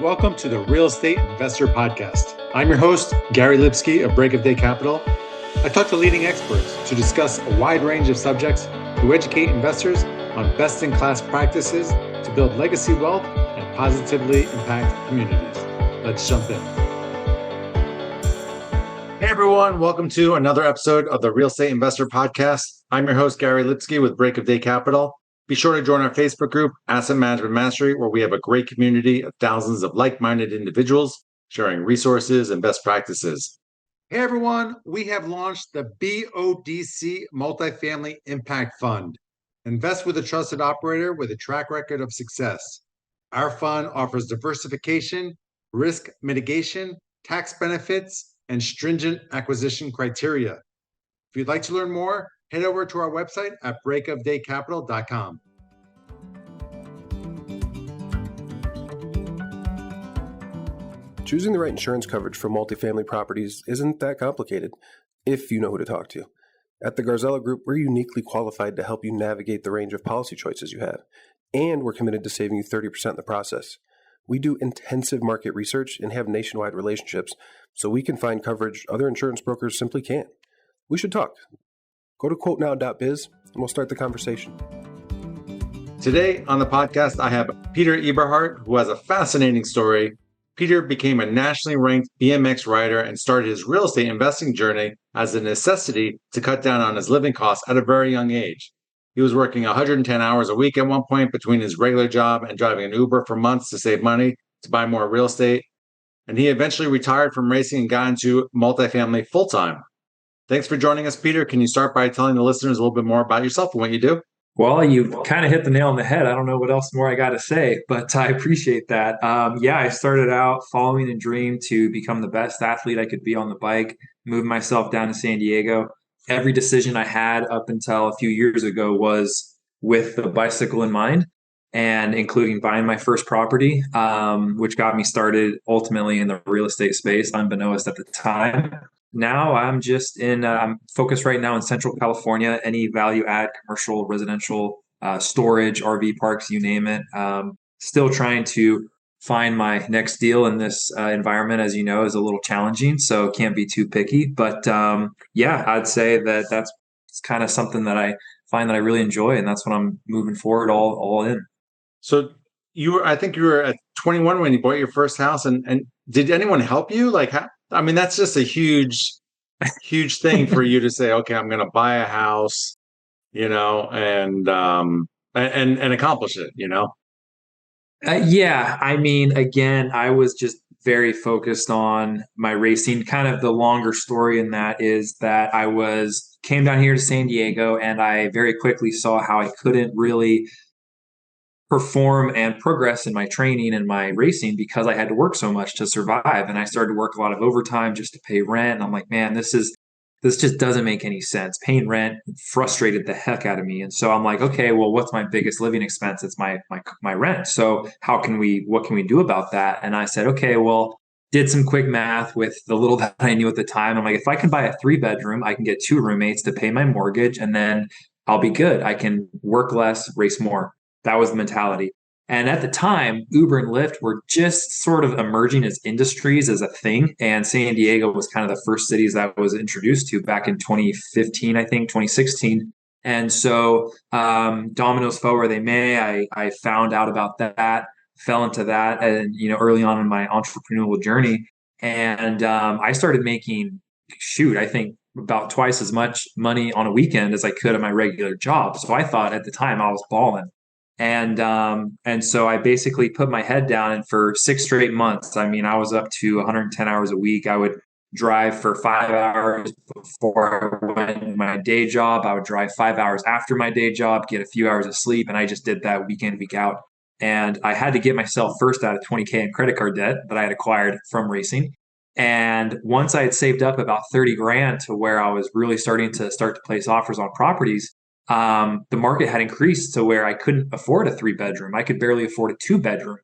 Welcome to the Real Estate Investor Podcast. I'm your host, Gary Lipsky of Break of Day Capital. I talk to leading experts to discuss a wide range of subjects to educate investors on best-in-class practices to build legacy wealth and positively impact communities. Let's jump in. Hey everyone, welcome to another episode of the Real Estate Investor Podcast. I'm your host, Gary Lipsky with Break of Day Capital. Be sure to join our Facebook group, Asset Management Mastery, where we have a great community of thousands of like-minded individuals sharing resources and best practices. Hey everyone, we have launched the BODC Multifamily Impact Fund. Invest with a trusted operator with a track record of success. Our fund offers diversification, risk mitigation, tax benefits, and stringent acquisition criteria. If you'd like to learn more, head over to our website at breakofdaycapital.com. Choosing the right insurance coverage for multifamily properties isn't that complicated, if you know who to talk to. At the Garzella Group, we're uniquely qualified to help you navigate the range of policy choices you have, and we're committed to saving you 30% in the process. We do intensive market research and have nationwide relationships, so we can find coverage other insurance brokers simply can't. We should talk. Go to quotenow.biz and we'll start the conversation. Today on the podcast, I have Peter Eberhardt, who has a fascinating story. Peter became a nationally ranked BMX rider and started his real estate investing journey as a necessity to cut down on his living costs at a very young age. He was working 110 hours a week at one point between his regular job and driving an Uber for months to save money to buy more real estate. And he eventually retired from racing and got into multifamily full-time. Thanks for joining us, Peter. Can you start by telling the listeners a little bit more about yourself and what you do? Well, you kind of hit the nail on the head. I don't know what else more I got to say, but I appreciate that. I started out following a dream to become the best athlete I could be on the bike, moved myself down to San Diego. Every decision I had up until a few years ago was with the bicycle in mind, and including buying my first property, which got me started ultimately in the real estate space, unbeknownst at the time. Now I'm focused right now in Central California, any value add commercial, residential, storage, RV parks, you name it. Still trying to find my next deal in this environment, as you know, is a little challenging, so can't be too picky. But I'd say that that's kind of something that I find that I really enjoy, and that's what I'm moving forward all in. So I think you were at 21 when you bought your first house, and did anyone help you? That's just a huge thing for you to say, okay, I'm going to buy a house, and accomplish it, Again, I was just very focused on my racing. Kind of the longer story in that is that came down here to San Diego, and I very quickly saw how I couldn't really perform and progress in my training and my racing because I had to work so much to survive. And I started to work a lot of overtime just to pay rent. And I'm like, man, this just doesn't make any sense. Paying rent frustrated the heck out of me. And so I'm like, okay, well, what's my biggest living expense? It's my rent. So what can we do about that? And I said, okay, well, did some quick math with the little that I knew at the time. I'm like, if I can buy a 3-bedroom, I can get 2 roommates to pay my mortgage, and then I'll be good. I can work less, race more. That was the mentality. And at the time, Uber and Lyft were just sort of emerging as industries as a thing. And San Diego was kind of the first cities that I was introduced to back in 2015, I think, 2016. And so dominoes fell where they may. I found out about that, fell into that, and early on in my entrepreneurial journey. And I started making, I think about twice as much money on a weekend as I could at my regular job. So I thought at the time I was balling. And so I basically put my head down, and for 6 straight months, I was up to 110 hours a week. I would drive for 5 hours before I went to my day job. I would drive 5 hours after my day job, get a few hours of sleep. And I just did that week in, week out. And I had to get myself first out of $20K in credit card debt that I had acquired from racing. And once I had saved up about 30 grand to where I was really starting to place offers on properties, the market had increased to where I couldn't afford a 3-bedroom. I could barely afford a 2-bedroom,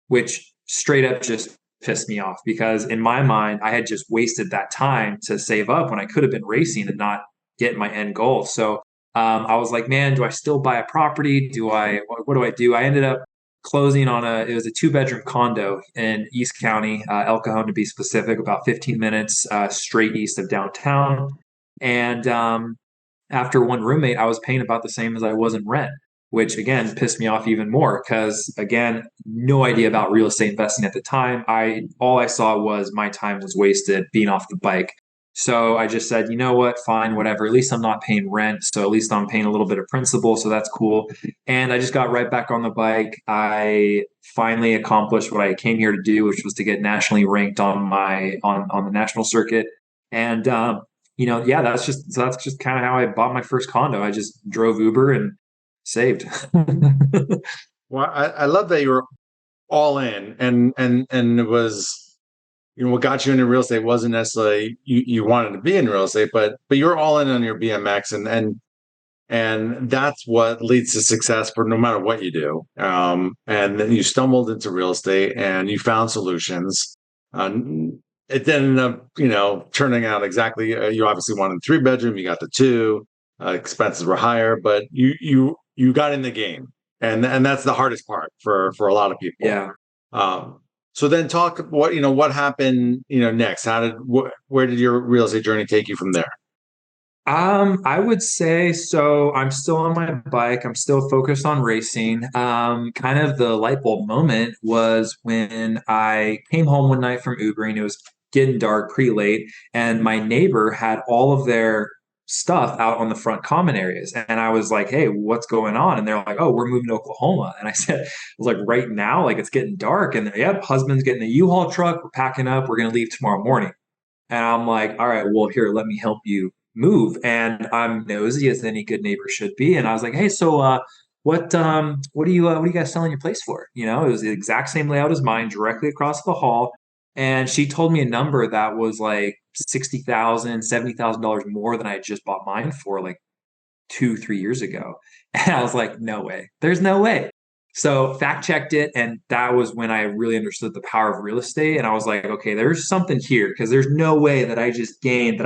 which straight up just pissed me off because in my mind, I had just wasted that time to save up when I could have been racing and not get my end goal. So I was like, man, do I still buy a property? What do I do? I ended up closing on it was a 2-bedroom condo in East County, El Cajon to be specific, about 15 minutes straight east of downtown. And after one roommate, I was paying about the same as I was in rent, which again pissed me off even more because again, no idea about real estate investing at the time. All I saw was my time was wasted being off the bike. So I just said, you know what, fine, whatever. At least I'm not paying rent. So at least I'm paying a little bit of principal. So that's cool. And I just got right back on the bike. I finally accomplished what I came here to do, which was to get nationally ranked on on the national circuit. And yeah, that's just kind of how I bought my first condo. I just drove Uber and saved. Well, I love that you were all in, and it was, what got you into real estate wasn't necessarily you wanted to be in real estate, but you're all in on your BMX, and that's what leads to success for no matter what you do. And then you stumbled into real estate and you found solutions. It ended up, turning out exactly. You obviously wanted a 3-bedroom, you got the 2. Expenses were higher, but you got in the game, and that's the hardest part for a lot of people. Yeah. So then talk what happened next. Where did your real estate journey take you from there? I would say so. I'm still on my bike. I'm still focused on racing. Kind of the light bulb moment was when I came home one night from Ubering. It was getting dark, pretty late, and my neighbor had all of their stuff out on the front common areas. And I was like, "Hey, what's going on?" And they're like, "Oh, we're moving to Oklahoma." And I said, "I was like, right now, like it's getting dark." And they're, "Yep, husband's getting a U-Haul truck. We're packing up. We're gonna leave tomorrow morning." And I'm like, "All right, well, here, let me help you move." And I'm nosy as any good neighbor should be. And I was like, "Hey, so what are you guys selling your place for?" It was the exact same layout as mine, directly across the hall. And she told me a number that was like $60,000, $70,000 more than I had just bought mine for like 2, 3 years ago. And I was like, no way. There's no way. So fact checked it, and that was when I really understood the power of real estate. And I was like, okay, there's something here because there's no way that I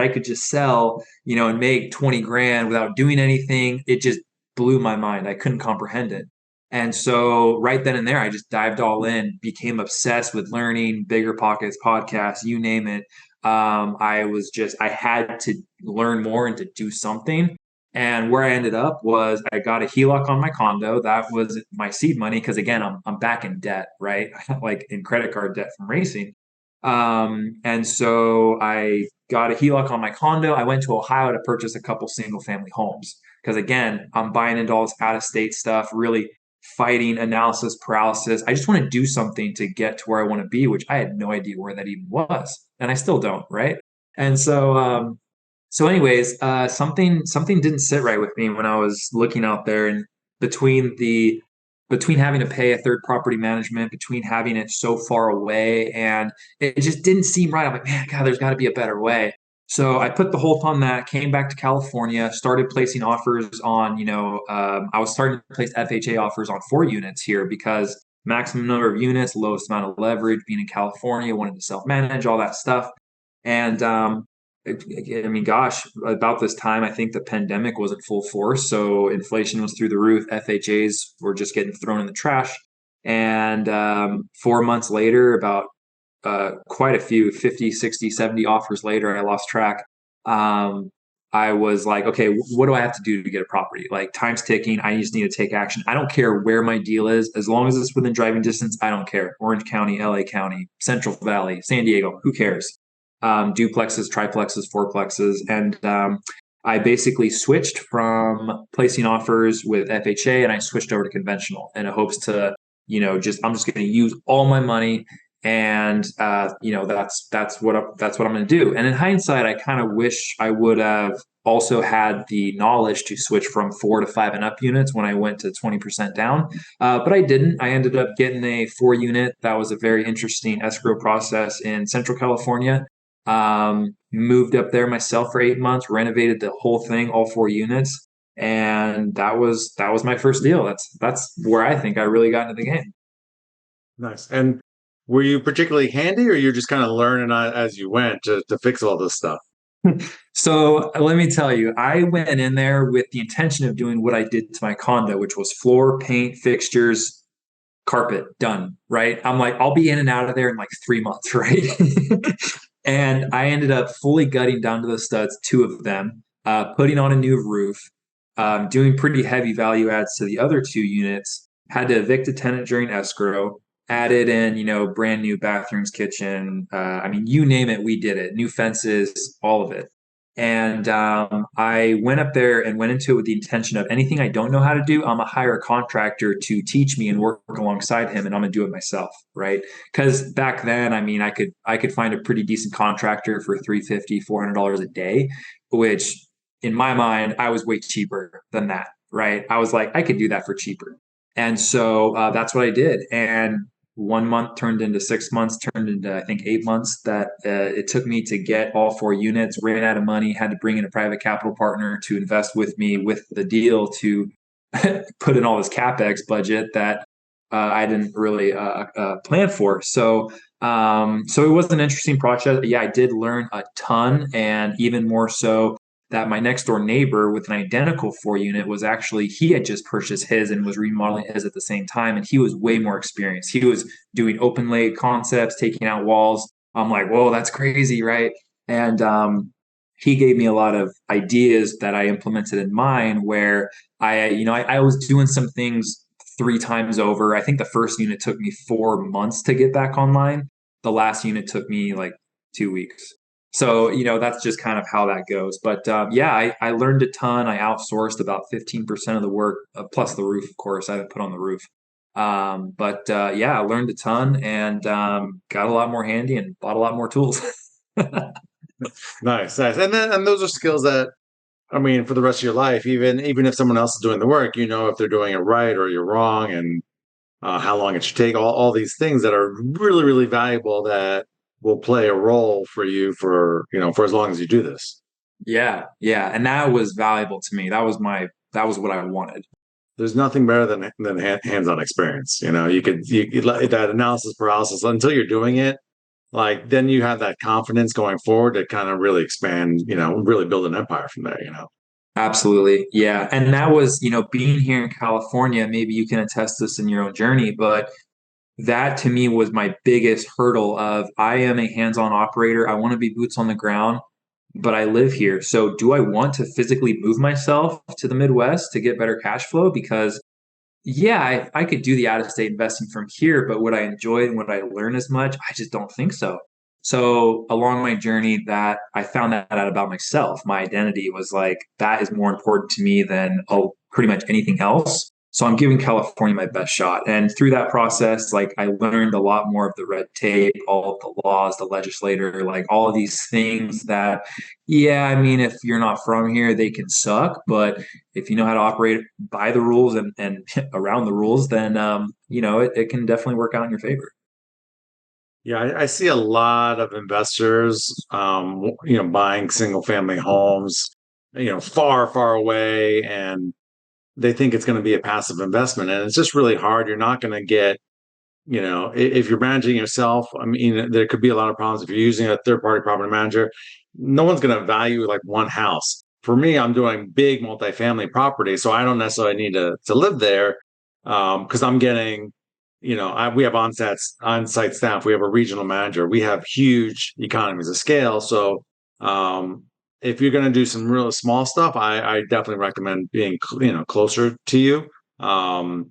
could just sell, and make 20 grand without doing anything. It just blew my mind. I couldn't comprehend it. And so right then and there, I just dived all in, became obsessed with learning, Bigger Pockets, podcasts, you name it. I had to learn more and to do something. And where I ended up was I got a HELOC on my condo. That was my seed money because again, I'm back in debt, right? Like in credit card debt from racing. And so I got a HELOC on my condo. I went to Ohio to purchase a couple single family homes because again, I'm buying into all this out of state stuff, really fighting analysis paralysis. I just want to do something to get to where I want to be, which I had no idea where that even was, and I still don't, right? And so, anyways, something didn't sit right with me when I was looking out there, and between having to pay a third property management, between having it so far away, and it just didn't seem right. I'm like, man, God, there's got to be a better way. So I put the hold on that, came back to California, started placing offers on, I was starting to place FHA offers on 4 units here because maximum number of units, lowest amount of leverage, being in California, wanted to self manage, all that stuff. And I mean, gosh, about this time, I think the pandemic was in full force. So inflation was through the roof. FHAs were just getting thrown in the trash. And 4 months later, about quite a few, 50, 60, 70 offers later, I lost track. I was like, okay, what do I have to do to get a property? Like time's ticking. I just need to take action. I don't care where my deal is. As long as it's within driving distance, I don't care. Orange County, LA County, Central Valley, San Diego, who cares? Duplexes, triplexes, fourplexes. And I basically switched from placing offers with FHA and I switched over to conventional in hopes to, I'm just going to use all my money. And that's what I'm going to do. And in hindsight, I kind of wish I would have also had the knowledge to switch from 4 to 5 and up units when I went to 20% down. But I didn't. I ended up getting a 4 unit. That was a very interesting escrow process in Central California. Moved up there myself for 8 months, renovated the whole thing, all 4 units. And that was my first deal. That's where I think I really got into the game. Nice. And were you particularly handy, or you're just kind of learning as you went to fix all this stuff? So let me tell you, I went in there with the intention of doing what I did to my condo, which was floor, paint, fixtures, carpet done, right? I'm like, I'll be in and out of there in like 3 months, right? And I ended up fully gutting down to the studs, two of them, putting on a new roof, doing pretty heavy value adds to the other two units, had to evict a tenant during escrow, added in, brand new bathrooms, kitchen. I mean, you name it, we did it. New fences, all of it. And I went up there and went into it with the intention of anything I don't know how to do, I'm gonna hire a contractor to teach me and work alongside him, and I'm gonna do it myself, right? Because back then, I mean, I could find a pretty decent contractor for $350, $400 a day, which in my mind, I was way cheaper than that, right? I was like, I could do that for cheaper. And so that's what I did. And 1 month turned into 6 months, turned into, I think, 8 months that it took me to get all four units, ran out of money, had to bring in a private capital partner to invest with me with the deal to put in all this CapEx budget that I didn't really plan for. So it was an interesting project. Yeah, I did learn a ton, and even more so that my next door neighbor with an identical 4 unit was actually, he had just purchased his and was remodeling his at the same time. And he was way more experienced. He was doing open lay concepts, taking out walls. I'm like, whoa, that's crazy, right? And he gave me a lot of ideas that I implemented in mine where I was doing some things 3 times over. I think the first unit took me 4 months to get back online. The last unit took me like 2 weeks. So, that's just kind of how that goes. But yeah, I learned a ton. I outsourced about 15% of the work, plus the roof, of course, I put on the roof. But yeah, I learned a ton and got a lot more handy and bought a lot more tools. Nice, nice. And those are skills that, I mean, for the rest of your life, even if someone else is doing the work, if they're doing it right or you're wrong, and how long it should take, all these things that are really, really valuable that will play a role for you for as long as you do this. Yeah, yeah. And that was valuable to me. That was what I wanted. There's nothing better than hands-on experience. That analysis paralysis until you're doing it, like then you have that confidence going forward to kind of really expand, really build an empire from there. Absolutely. Yeah. And that was, being here in California, maybe you can attest this in your own journey, but that to me was my biggest hurdle of I am a hands-on operator. I want to be boots on the ground, but I live here. So do I want to physically move myself to the Midwest to get better cash flow? Because yeah, I could do the out-of-state investing from here, but would I enjoy it and would I learn as much? I just don't think so. So along my journey that I found that out about myself, my identity was like, that is more important to me than pretty much anything else. So I'm giving California my best shot. And through that process, like I learned a lot more of the red tape, all of the laws, the legislator, like all of these things that, yeah, I mean, if you're not from here, they can suck. But if you know how to operate by the rules and around the rules, then, it can definitely work out in your favor. Yeah, I see a lot of investors, buying single family homes, far, far away, and they think it's going to be a passive investment, and it's just really hard. You're not going to get, if you're managing yourself. I mean, there could be a lot of problems if you're using a third party property manager. No one's going to value like one house. For me, I'm doing big multifamily property, so I don't necessarily need to live there, because I'm getting, we have on-site staff. We have a regional manager. We have huge economies of scale. So if you're going to do some real small stuff, I definitely recommend being closer to you. And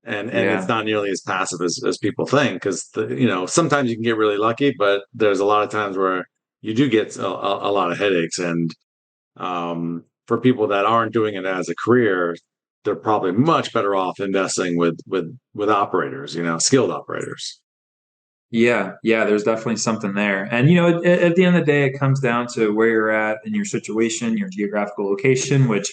it's Yeah. not nearly as passive as people think, because sometimes you can get really lucky, but there's a lot of times where you do get a lot of headaches. And for people that aren't doing it as a career, they're probably much better off investing with operators, skilled operators. Yeah, yeah, there's definitely something there. And at the end of the day, it comes down to where you're at in your situation, your geographical location, which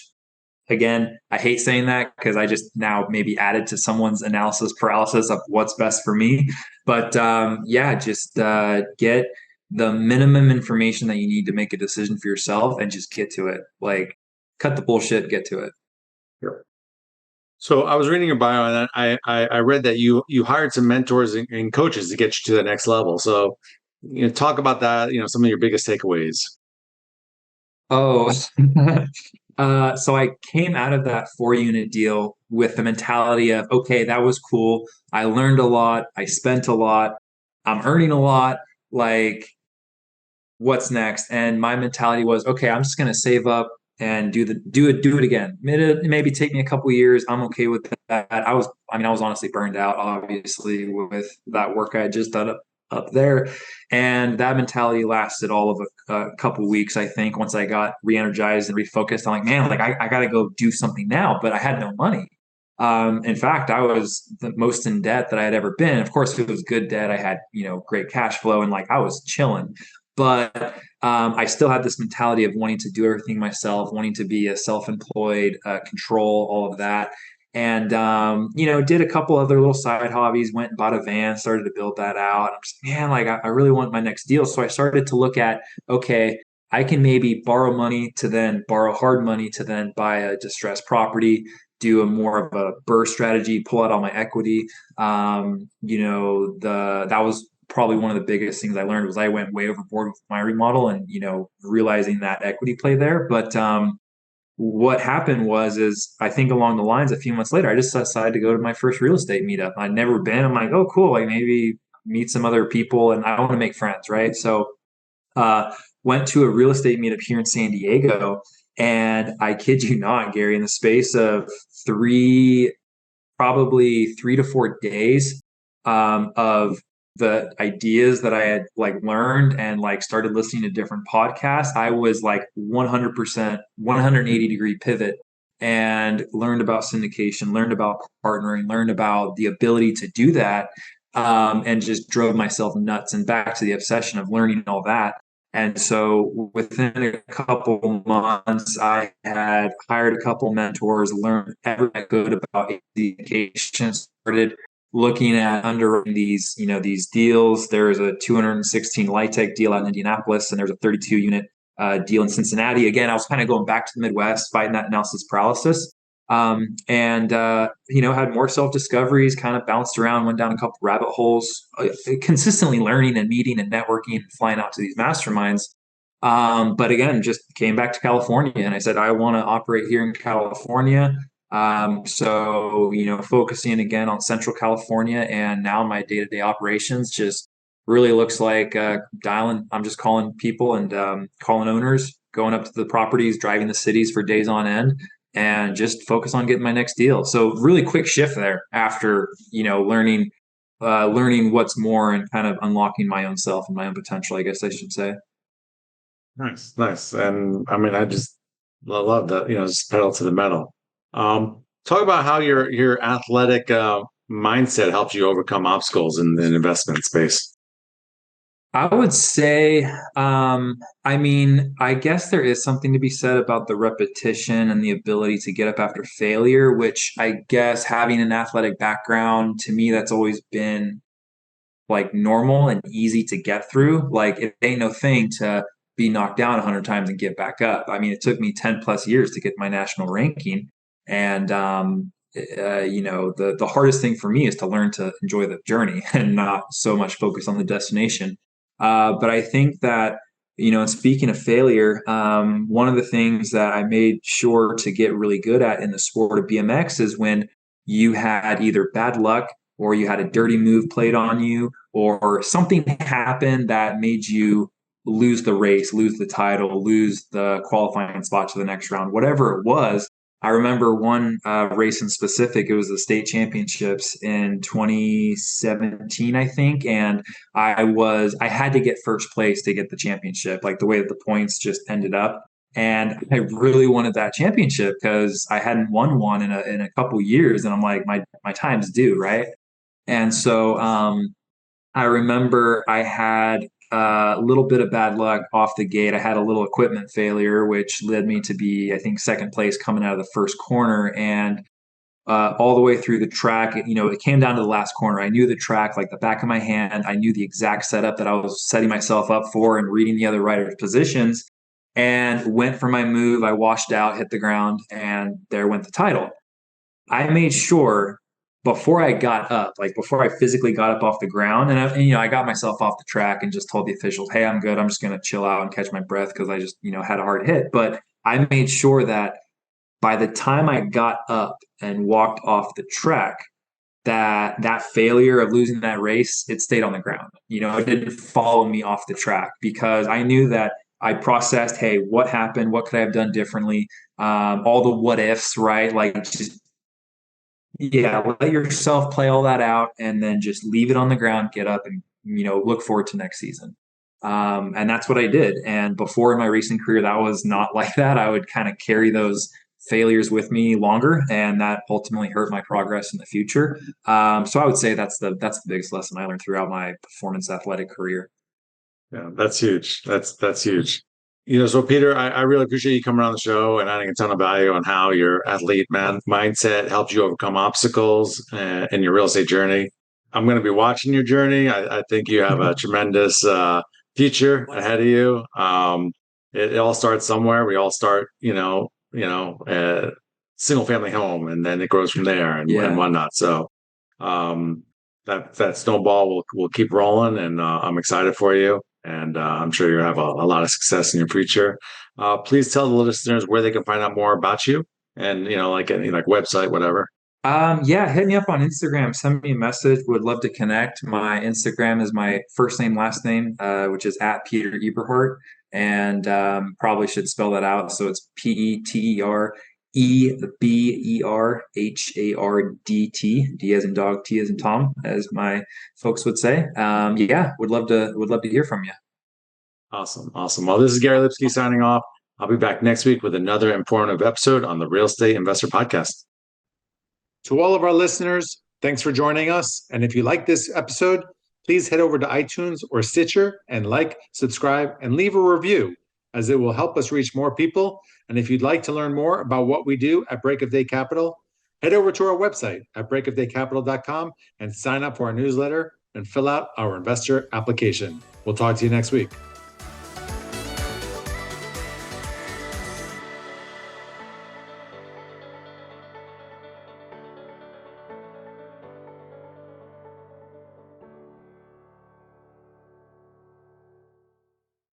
again, I hate saying that because I just now maybe added to someone's analysis paralysis of what's best for me. But yeah, just get the minimum information that you need to make a decision for yourself and just get to it. Like cut the bullshit, get to it. Sure. So I was reading your bio, and I read that you hired some mentors and coaches to get you to the next level. So talk about that. Some of your biggest takeaways. Oh, So I came out of that 4 unit deal with the mentality of, okay, that was cool. I learned a lot. I spent a lot. I'm earning a lot. Like, what's next? And my mentality was, okay, I'm just going to save up and do it again. Maybe take me a couple years. I'm okay with that. I was honestly burned out, obviously, with that work I had just done up there. And that mentality lasted all of a couple weeks, I think. Once I got re-energized and refocused, I'm like, man, like I got to go do something now, but I had no money. In fact, I was the most in debt that I had ever been. Of course, it was good debt. I had, great cash flow, and like I was chilling. But I still had this mentality of wanting to do everything myself, wanting to be a self-employed, control all of that. And did a couple other little side hobbies. Went and bought a van, started to build that out. I'm just, man, like I really want my next deal. So I started to look at, okay, I can maybe borrow money to then borrow hard money to then buy a distressed property, do a more of a burst strategy, pull out all my equity. That was probably one of the biggest things I learned was I went way overboard with my remodel and, realizing that equity play there. But what happened is I think along the lines a few months later, I just decided to go to my first real estate meetup. I'd never been. I'm like, oh, cool. Like maybe meet some other people and I want to make friends. Right. So, went to a real estate meetup here in San Diego. And I kid you not, Gary, in the space of probably 3 to 4 days, of the ideas that I had like learned and like started listening to different podcasts, I was like 100%, 180-degree pivot and learned about syndication, learned about partnering, learned about the ability to do that, and just drove myself nuts and back to the obsession of learning all that. And so within a couple months, I had hired a couple mentors, learned everything I could about education, started looking at underwriting these deals. There's a 216 LIHTC deal out in Indianapolis, and there's a 32 unit deal in Cincinnati. Again, I was kind of going back to the Midwest, fighting that analysis paralysis. And had more self discoveries, kind of bounced around, went down a couple rabbit holes, consistently learning and meeting and networking and flying out to these masterminds. But again, just came back to California and I said, I want to operate here in California. So, focusing again on Central California, and now my day-to-day operations just really looks like I'm just calling people and calling owners, going up to the properties, driving the cities for days on end, and just focus on getting my next deal. So really quick shift there after, learning what's more and kind of unlocking my own self and my own potential, I guess I should say. Nice, nice. And I mean, I just love that, just pedal to the metal. Talk about how your athletic mindset helps you overcome obstacles in the investment space. I would say, I guess there is something to be said about the repetition and the ability to get up after failure, which I guess having an athletic background, to me, that's always been like normal and easy to get through. Like it ain't no thing to be knocked down 100 times and get back up. I mean, it took me 10 plus years to get my national ranking. And, the hardest thing for me is to learn to enjoy the journey and not so much focus on the destination. But I think that, and speaking of failure, one of the things that I made sure to get really good at in the sport of BMX is when you had either bad luck or you had a dirty move played on you or something happened that made you lose the race, lose the title, lose the qualifying spot to the next round, whatever it was. I remember one race in specific. It was the state championships in 2017, I think, and I had to get first place to get the championship. Like the way that the points just ended up, and I really wanted that championship because I hadn't won one in a couple years, and I'm like, my time's due, right? And so I remember I had a little bit of bad luck off the gate. I had a little equipment failure, which led me to be, I think, second place coming out of the first corner. And all the way through the track, it came down to the last corner. I knew the track like the back of my hand. I knew the exact setup that I was setting myself up for and reading the other riders' positions, and went for my move. I washed out, hit the ground, and there went the title. I made sure before I got up, like before I physically got up off the ground, I got myself off the track and just told the officials, "Hey, I'm good. I'm just going to chill out and catch my breath because I just, had a hard hit." But I made sure that by the time I got up and walked off the track, that failure of losing that race, it stayed on the ground. It didn't follow me off the track because I knew that I processed, hey, what happened? What could I have done differently? All the what ifs, right? Like, just, yeah, let yourself play all that out and then just leave it on the ground, get up and, look forward to next season. And that's what I did. And before in my racing career, that was not like that. I would kind of carry those failures with me longer, and that ultimately hurt my progress in the future. So I would say that's the biggest lesson I learned throughout my performance athletic career. Yeah, that's huge. That's huge. So Peter, I really appreciate you coming on the show and adding a ton of value on how your athlete mindset helps you overcome obstacles in your real estate journey. I'm going to be watching your journey. I think you have a tremendous future ahead of you. It all starts somewhere. We all start, single family home, and then it grows from there and whatnot. So that snowball will keep rolling, and I'm excited for you. And I'm sure you'll have a lot of success in your future. Please tell the listeners where they can find out more about you, and like any website, whatever. Yeah, hit me up on Instagram. Send me a message. Would love to connect. My Instagram is my first name, last name, which is at Peter Eberhardt, and probably should spell that out. So it's PETEREBERHARDT, D as in dog, T as in Tom, as my folks would say. Yeah, would love to hear from you. Awesome. Well, this is Gary Lipsky signing off. I'll be back next week with another informative episode on the Real Estate Investor Podcast. To all of our listeners, thanks for joining us. And if you like this episode, please head over to iTunes or Stitcher and subscribe, and leave a review, as it will help us reach more people. And if you'd like to learn more about what we do at Break of Day Capital, head over to our website at breakofdaycapital.com and sign up for our newsletter and fill out our investor application. We'll talk to you next week.